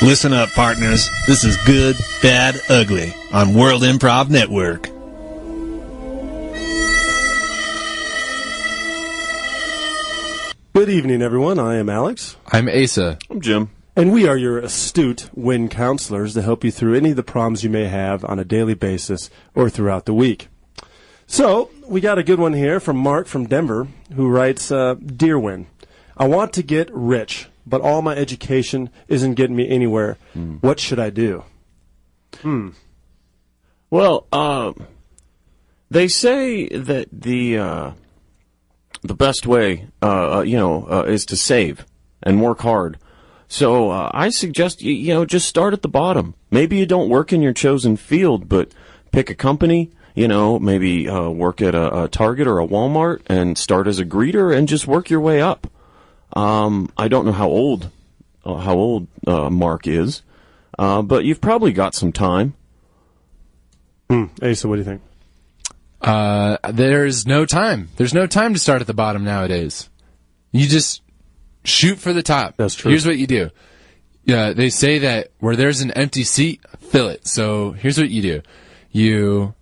Listen up, partners. This is Good, Bad, Ugly on World Improv Network. Good evening, everyone. I am Alex. I'm Asa. I'm Jim. And we are your astute WIN counselors to help you through any of the problems you may have on a daily basis or throughout the week. So, we got a good one here from Mark from Denver, who writes, Dear WIN, I want to get rich, but all my education isn't getting me anywhere. What should I do? Well, they say that the best way, is to save and work hard. So I suggest just start at the bottom. Maybe you don't work in your chosen field, but pick a company. Maybe work at a Target or a Walmart and start as a greeter and just work your way up. I don't know how old Mark is, but you've probably got some time. Asa, what do you think? There's no time. There's no time to start at the bottom nowadays. You just shoot for the top. That's true. Here's what you do. Yeah, they say that where there's an empty seat, fill it. So here's what you do.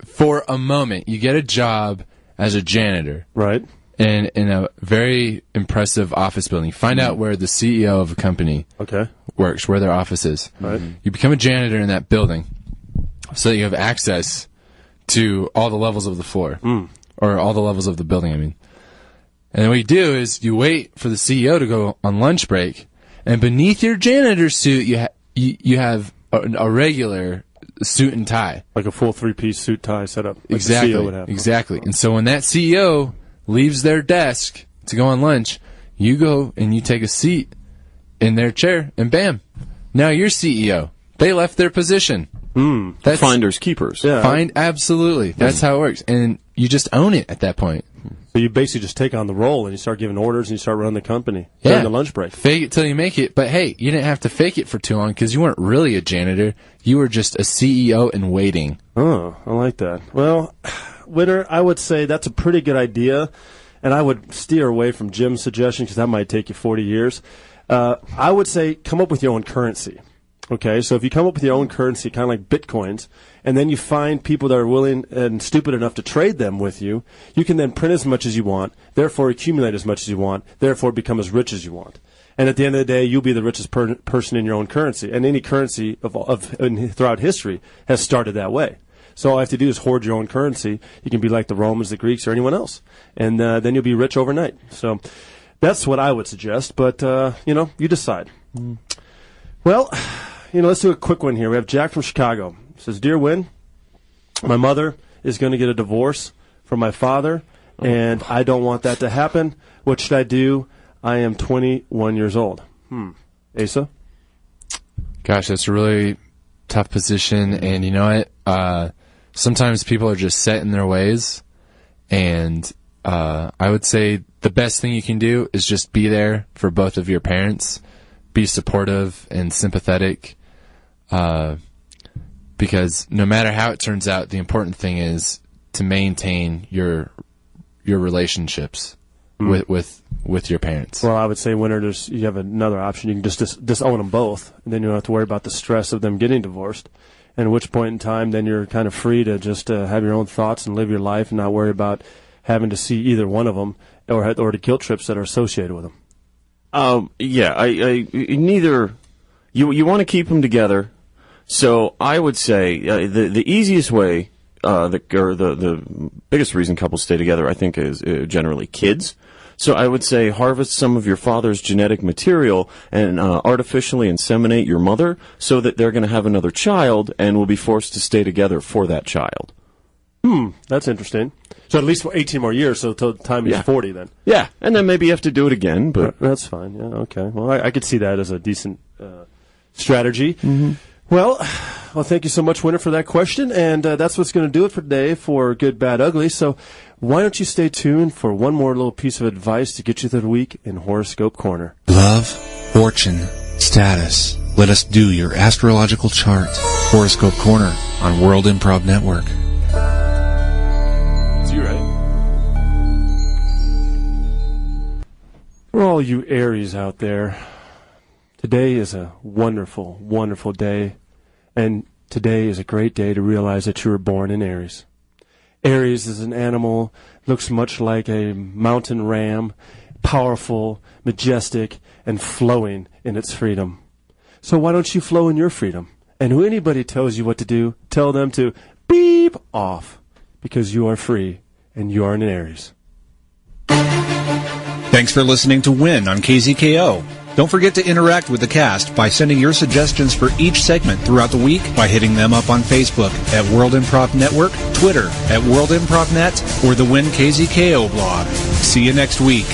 For a moment, you get a job as a janitor. Right. In a very impressive office building. You find out where the CEO of a company works, where their office is. Right. You become a janitor in that building so that you have access to all the levels of the floor. Or all the levels of the building, And then what you do is you wait for the CEO to go on lunch break, and beneath your janitor suit, you have a regular suit and tie. Like a full three-piece suit tie setup. Like Exactly. the CEO would have. Exactly. And so when that CEO leaves their desk to go on lunch, you go and you take a seat in their chair, and bam, now you're CEO. They left their position. That's finders keepers. Yeah. Absolutely. That's how it works. And you just own it at that point. So you basically just take on the role and you start giving orders and you start running the company Yeah. during the lunch break. Fake it till you make it. But hey, you didn't have to fake it for too long because you weren't really a janitor. You were just a CEO in waiting. Oh, I like that. Well, Winner, I would say that's a pretty good idea, and I would steer away from Jim's suggestion because that might take you 40 years. I would say come up with your own currency. Okay, so if you come up with your own currency, kind of like Bitcoins, and then you find people that are willing and stupid enough to trade them with you, you can then print as much as you want, therefore accumulate as much as you want, therefore become as rich as you want. And at the end of the day, you'll be the richest person in your own currency. And any currency throughout history has started that way. So all you have to do is hoard your own currency. You can be like the Romans, the Greeks, or anyone else. And then you'll be rich overnight. So that's what I would suggest. But, you decide. Well, let's do a quick one here. We have Jack from Chicago. He says, Dear Win, my mother is going to get a divorce from my father, and I don't want that to happen. What should I do? I am 21 years old. Asa? Gosh, that's a really tough position. And you know what? Sometimes people are just set in their ways. And I would say the best thing you can do is just be there for both of your parents. Be supportive and sympathetic. Because no matter how it turns out, the important thing is to maintain your relationships with your parents. Well, I would say, Winner, you have another option. You can just disown them both, and then you don't have to worry about the stress of them getting divorced. And at which point in time, then you're kind of free to just have your own thoughts and live your life and not worry about having to see either one of them or the guilt trips that are associated with them. Neither. You want to keep them together. So I would say the easiest way, the biggest reason couples stay together, I think, is generally kids. So I would say harvest some of your father's genetic material and artificially inseminate your mother so that they're going to have another child and will be forced to stay together for that child. That's interesting. So at least for 18 more years, so till the time he's 40 then. Yeah, and then maybe you have to do it again, but... That's fine, yeah, okay. Well, I could see that as a decent strategy. Mm-hmm. Well, thank you so much, Winner, for that question, and that's what's going to do it for today for Good, Bad, Ugly. So why don't you stay tuned for one more little piece of advice to get you through the week in Horoscope Corner. Love, fortune, status. Let us do your astrological chart. Horoscope Corner on World Improv Network. Is you right? For all you Aries out there, Today is a wonderful, wonderful day, and today is a great day to realize that you were born in Aries. Aries is an animal, looks much like a mountain ram, powerful, majestic, and flowing in its freedom. So why don't you flow in your freedom? And when anybody tells you what to do, tell them to beep off, because you are free, and you are an Aries. Thanks for listening to Win on KZKO. Don't forget to interact with the cast by sending your suggestions for each segment throughout the week by hitting them up on Facebook at World Improv Network, Twitter at World Improv Net, or the Win KZKO blog. See you next week.